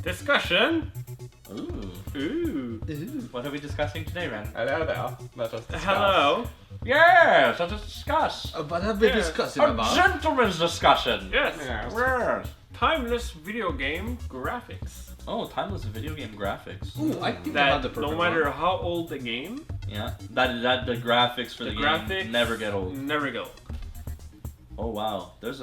Discussion. Ooh. What are we discussing today, Ren? Hello. Let us discuss. Hello. Yes, let us discuss. What have we discussing A about? gentleman's discussion. Yes. Yes. Timeless video game graphics. Oh, timeless video game graphics. Ooh, I think I have the That perfect no matter one. how old the game, Yeah, that the graphics for the, game graphics never get old. never go. Oh wow, there's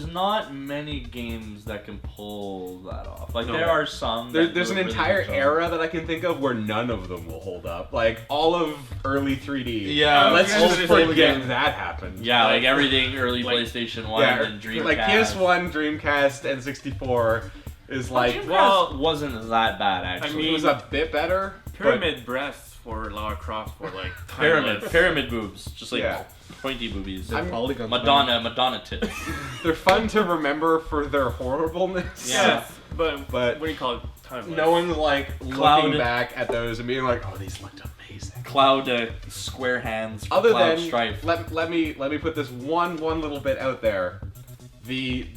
not many games that can pull that off. Like No. there are some. There's that do an a really entire good job. era that I can think of where none of them will hold up. Like all of early 3D. Yeah, Let's yeah, just it's forget like- that happened. Yeah, like everything early Like- PlayStation 1 Yeah, and Dreamcast. like PS1, Dreamcast, and 64 is like Dreamcast well, wasn't that bad actually. it was a bit better. Pyramid breasts for Lara Croft were like timeless. pyramid boobs, just like Yeah. pointy boobies. The polygon Madonna tits. but they're fun to remember for their horribleness. Yeah. Yes, but But what do you call it? Timeless. no one's like Cloud- looking back at those and being like, "Oh, these looked amazing." Cloud square hands. Other Cloud than Strife. let me put this one little bit out there. The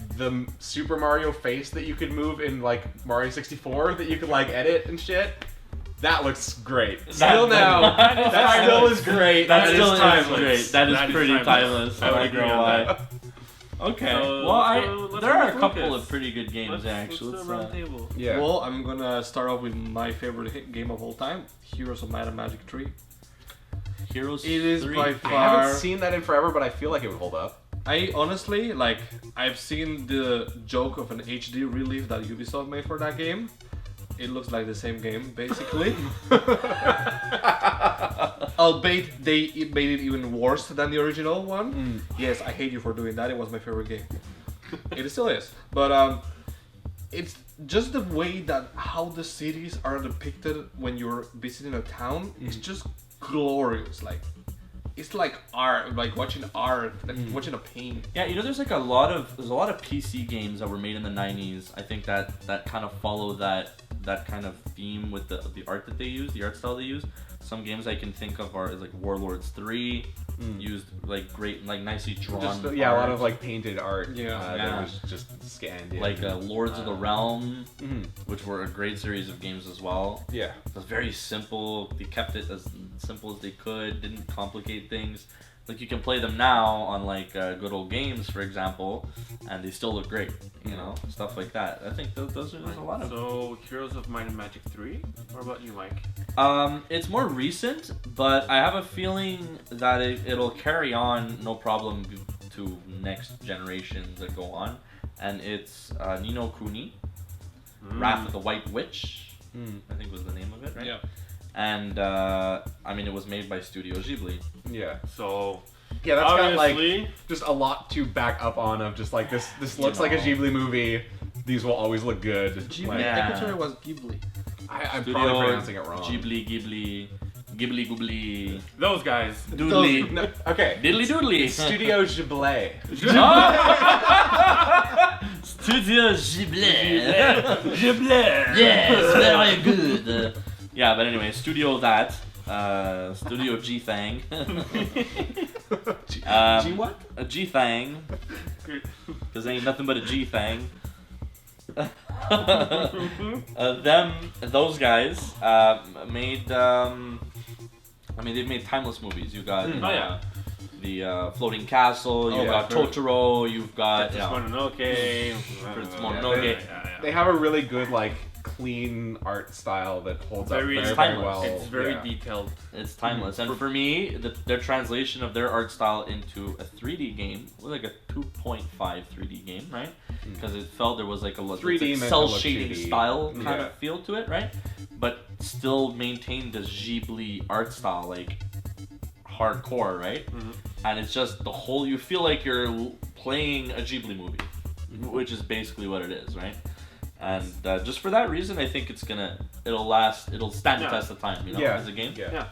Super Mario face that you could move in like Mario 64 that you could like edit and shit. That looks great. Still now, that still is great. That That still is is timeless. great. That is That is pretty timeless. timeless. I would I agree don't know on why. Okay. So, Well, let's there are a focus. couple of pretty good games Let's actually. do a round table. Yeah. Well, I'm gonna start off with my favorite game of all time, Heroes of Might and Magic 3. Heroes. It is 3. by I far. haven't seen that in forever, but I feel like it would hold up. I honestly like. I've seen the joke of an HD relief that Ubisoft made for that game. It looks like the same game, basically. Albeit they made it even worse than the original one. Yes, I hate you for doing that. It was my favorite game. It still is, but it's just the way that how the cities are depicted when you're visiting a town. It's just glorious. Like it's like art, like watching art, like watching a paint. Yeah, you know, there's a lot of PC games that were made in the 90s. I think that kind of follow that kind of theme with the art that they use, the art style they use. Some games I can think of are like Warlords 3, used like great, like nicely drawn. Just, yeah, a lot art. of like painted art. Yeah. That Yeah. was just scanned in. Like Lords of the Realm, Mhm. which were a great series of games as well. Yeah. It was very simple. They kept it as simple as they could. Didn't complicate things. Like you can play them now on like Good Old Games, for example, and they still look great. You know, stuff like that. I think those are there's a lot of. So, Heroes of Might and Magic 3? What about you, Mike? It's more recent, but I have a feeling that it'll carry on no problem to next generations that go on, and it's Ni no Kuni, Wrath of the White Witch. I think was the name of it, right? Yeah. And I mean, it was made by Studio Ghibli. Yeah. So, Yeah, that's got like obviously, just a lot to back up on of just like this looks like a know. Ghibli movie. These will always look good. Ghibli. Like, Yeah. I thought it was Ghibli. I'm Studio probably pronouncing it wrong. Ghibli Goobly. those guys. Doodly. No, okay. Diddly doodly. Studio Ghibli. Studio Ghibli. Yes, very good. Yeah, but anyway, Studio that. Studio G Thang. G what? A G Thang. Because ain't nothing but a G Thang. Those guys made. I mean, they've made timeless movies. You got Oh, yeah. the Floating Castle. You've yeah, got sure. Totoro. You've got Princess Mononoke. Princess Yeah, Mononoke. yeah. They have a really good like clean art style that holds up Very very, very timeless. well. It's very Yeah. detailed. It's timeless, and for me, their translation of their art style into a 3D game was like a 2.5 3D game, right? Because it felt there was like a 3D meant to cell look shading shitty. style kind Yeah. of feel to it, right? But still maintained the Ghibli art style, like hardcore, right? And it's just the whole. You feel like you're playing a Ghibli movie, which is basically what it is, right? And just for that reason, I think it'll last, it'll stand the Yeah. test of time, you know, Yeah. as a game. Yeah. Yeah.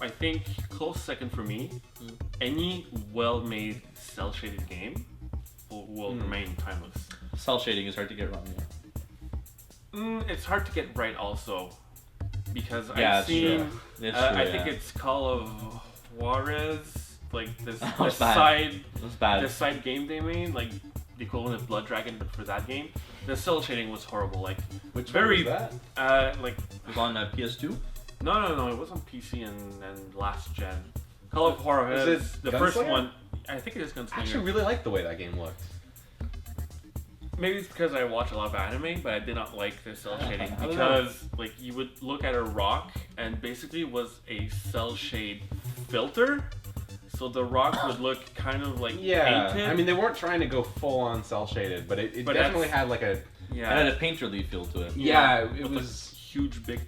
I think close second for me. Any well-made cel-shaded game will remain timeless. Cell shading is hard to get wrong. Yeah. It's hard to get right also, because Yeah, I've it's seen. true. It's I true, think yeah. it's Call of Juarez, like this Oh, it's bad. side It's bad. this side game they made, like the equivalent of Blood Dragon, but for that game, the cell shading was horrible. Like Which very one was that? like It was on PS2. no, it was on PC and last gen. Call of Horror Is is it the first Gunslinger? one. I think it is Gunslinger. I actually really liked the way that game looked. Maybe it's because I watch a lot of anime, but I did not like the cell shading I don't because like you would look at a rock and basically it was a cell shade filter, so the rock would look kind of like painted. I mean they weren't trying to go full on cell shaded, but it But definitely that's- had like a It had yeah, a painterly feel to it. yeah. It with was a huge big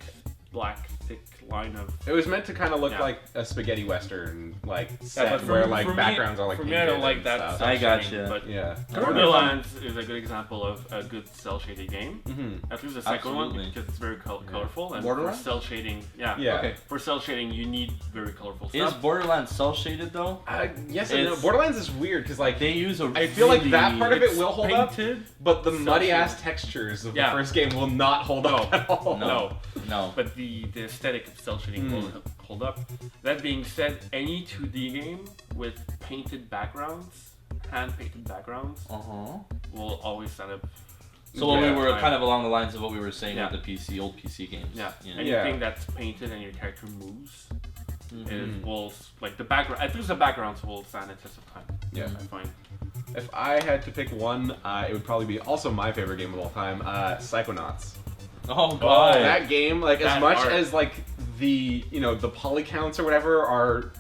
black thick line of. it was meant to kind of look Yeah. like a spaghetti western like Yeah, set but for where me- like for me- backgrounds are like For me, I don't painted like and that. stuff. Cell I gotcha. shading, but Yeah. Borderlands is a good example of a good cell shaded game. Mm-hmm. At least the second one Absolutely. because it's very colorful and for Borderlands? cell shading, yeah. Yeah. Okay. For cell shading, you need very colorful Is stuff. Borderlands cell shaded though? Yes and no. It's- Borderlands is weird because like They use a. I feel like that part of it It's will hold up, painted. but the cell muddy ass shaded. textures of Yeah. the first game will not hold up at all. No. No. But the aesthetic of cell shading will hold up. That being said, any 2D game with painted backgrounds, hand painted backgrounds, Uh-huh. will always stand up. So what Yeah. we were kind of along the lines of what we were saying Yeah. with the old PC games. Yeah. You know? Anything that's painted and your character moves, Mhm. it will like the background. At least the backgrounds will stand the test of time. Yeah. I find. If I had to pick one, it would probably be also my favorite game of all time, Psychonauts. Oh god. That game, like as That much art. as like the the poly counts or whatever are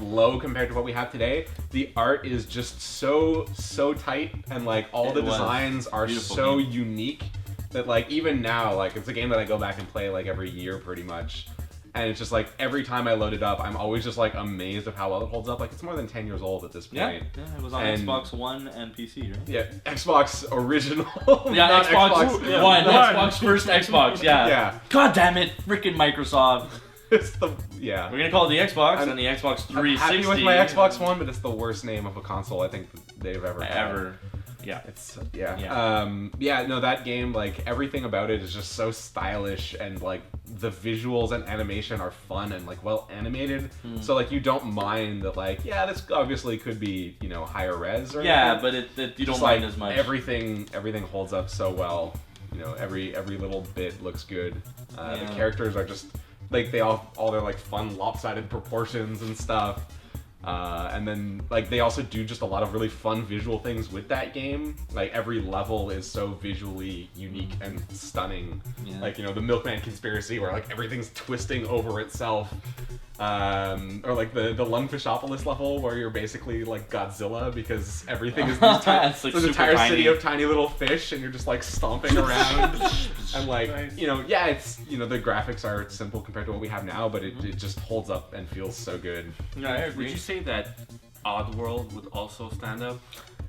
low compared to what we have today, the art is just so tight and like all the It was designs are beautiful so game. unique that like even now like it's a game that I go back and play like every year pretty much. And it's just like every time I load it up, I'm always just like amazed of how well it holds up. Like it's more than 10 years old at this Yeah. point. Yeah. It was on And- Xbox One and PC, right? Yeah, Xbox original. Yeah, not Xbox One. One. Xbox first Xbox. Yeah. Yeah, God damn it, freaking Microsoft. it's the yeah. We're gonna call it the Xbox I'm- and the Xbox I'm 360. happy with my Xbox One, but it's the worst name of a console I think that they've ever had. ever. Yeah. It's yeah. Yeah. No, that game, like everything about it is just so stylish and like the visuals and animation are fun and like well animated. So like you don't mind that like this obviously could be higher res or Yeah, anything. but you don't Just, mind like, as much. Everything holds up so well. Every little bit looks good. The Yeah. characters are just like they all their like fun lopsided proportions and stuff. And then like they also do just a lot of really fun visual things with that game. Like every level is so visually unique and stunning. Yeah. Like the Milkman conspiracy where like everything's twisting over itself. Or like the Lungfishopolis level where you're basically like Godzilla because everything is these It's, like, this super entire city tiny. of tiny little fish and you're just like stomping around and like Nice. it's the graphics are simple compared to what we have now, but it just holds up and feels so good. Yeah, I Would agree. you say that Oddworld would also stand up?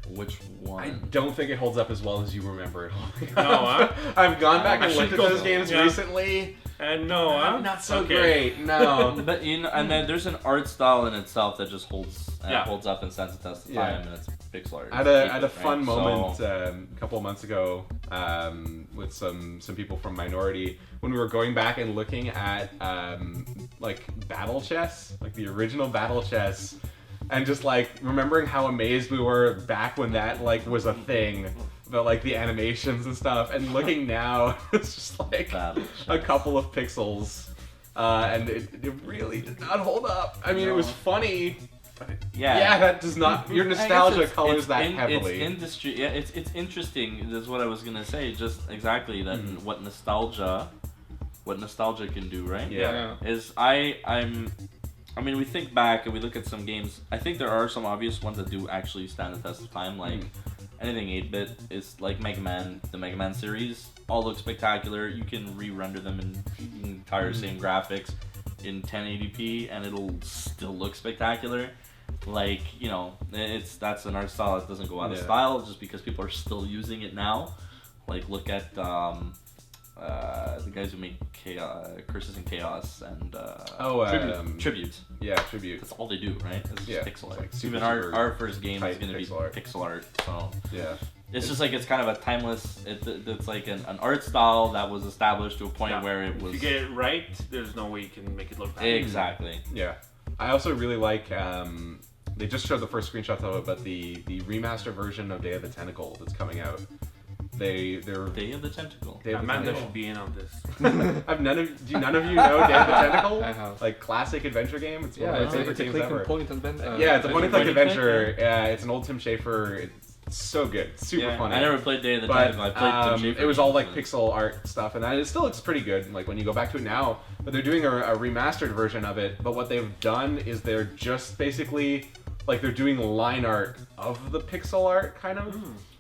Which one? I don't think it holds up as well as you remember it holding No, up. huh? I've gone back I and looked should at go- those games yeah. recently. And no, huh? Not so Okay. great. No. But and then there's an art style in itself that just holds Yeah. holds up and stands the test of Yeah. time, and it's pixel art. I had It's a 8-bit, fun right? moment So, a couple of months ago with some people from Minority when we were going back and looking at like battle chess, like the original battle chess, and just like remembering how amazed we were back when that like was a thing, about like the animations and stuff, and looking now it's just like Battle a chess. couple of pixels, and it really did not hold up. I mean, it was No. funny. But yeah. that does not. Your I guess nostalgia it's- colors it's that in- heavily. It's industry. Yeah, it's interesting. That's what I was gonna say. Just exactly that. What nostalgia can do, right? Yeah. Is I mean, we think back and we look at some games. I think there are some obvious ones that do actually stand the test of time. Like anything 8-bit is like Mega Man, the Mega Man series. All look spectacular. You can re-render them in the entire same graphics in 1080p, and it'll still look spectacular. Like that's an art style that doesn't go out of Yeah. style just because people are still using it now. Like look at the guys who make Curses and Chaos and Tribute. Yeah, Tribute. That's all they do, right? It's just Yeah, pixel it's art. like super, Even super our first game is tight going to be pixel art. pixel art. So Yeah. it's just like it's kind of a timeless. It's like an art style that was established to a point Yeah. where it If was you get it right, there's no way you can make it look bad. exactly. Yeah. I also really like they just showed the first screenshots of it, but the remaster version of Day of the Tentacle that's coming out. They're Day of the Tentacle. Day of the Amanda Tentacle. should be in on this. None of you know Day of the Tentacle? I have. Like classic adventure game. It's one Yeah, of my it's a favorite games click ever. and point adventure. Yeah, it's a point and click point and click, adventure. Yeah, it's an old Tim Schafer. It's so good, super Yeah, funny. I never played Day of the But Tentacle. I played Tim Schafer it was all games, like pixel art stuff, and it still looks pretty good. Like when you go back to it now, but they're doing a remastered version of it. But what they've done is they're just basically like they're doing line art of the pixel art, kind of.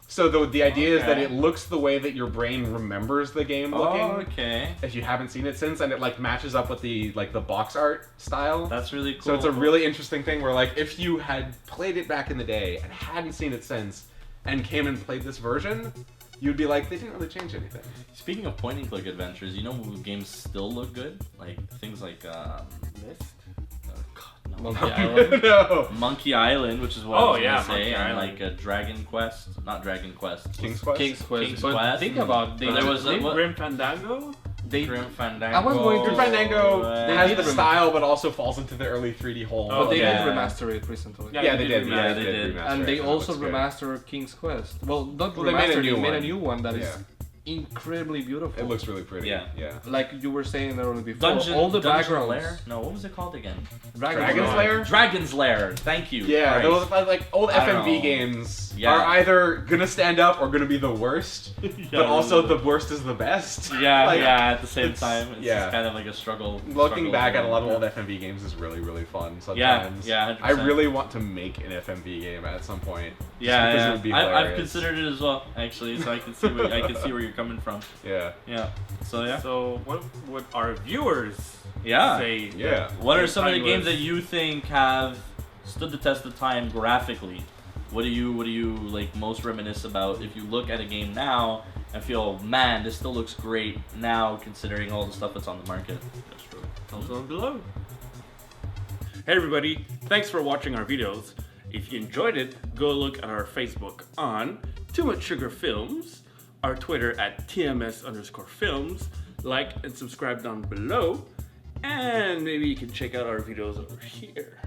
So the idea is that Okay. it looks the way that your brain remembers the game looking. Oh, okay. If you haven't seen it since, and it like matches up with the box art style. That's really cool. So it's a really interesting thing where like if you had played it back in the day and hadn't seen it since, and came and played this version, you'd be like, they didn't really change anything. Speaking of point and click adventures, you know what games still look good? Like things like Mist? God, no. Monkey Island. No. Monkey Island, which is what Oh, I was yeah, gonna say, Monkey and Island. like Dragon Quest, not Dragon Quest. King's Quest. King's Quest. King's But Quest. think about they. But there was a- they, what- Grim Fandango? they Grim Fandango. I was going to- Grim Fandango They has did the rem- style, but also falls into the early 3D hole. Oh, but they yeah. did remaster it recently. Yeah, Yeah, they did. remaster. Yeah, they they did. did. remaster And it, they and it also looks good. remastered King's Quest. Well, not Well, they made a remastered, new they made a one. new one that is Yeah. incredibly beautiful. It looks really pretty. Yeah. Yeah. like you were saying earlier before. Dungeon, all the Dungeon backgrounds. Lair? No, what was it called again? Dragon's Lair? Dragon's Lair. Thank you. Yeah, Christ. those like old I don't FMV know. games Yeah. are either gonna stand up or gonna be the worst, but also the worst is the best. Yeah, Like, yeah. At the same it's- time, it's yeah. just kind of like a struggle. Looking back at a lot of yeah. old FMV games is really, really fun Yeah, sometimes. yeah, I 100%. really want to make an FMV game at some point. just Yeah, because yeah. it would be I've hilarious. considered it as well, actually, so I can see where you're coming from. Yeah. Yeah. So yeah. So what would our viewers Yeah. say? Yeah. What are some of the games timeless? that you think have stood the test of time graphically? What do you like most reminisce about if you look at a game now and feel, man, this still looks great now considering all the stuff that's on the market? That's true. Thumbs down below. Hey everybody, thanks for watching our videos. If you enjoyed it, go look at our Facebook on Too Much Sugar Films, our Twitter at TMS_films, like and subscribe down below, and maybe you can check out our videos over here.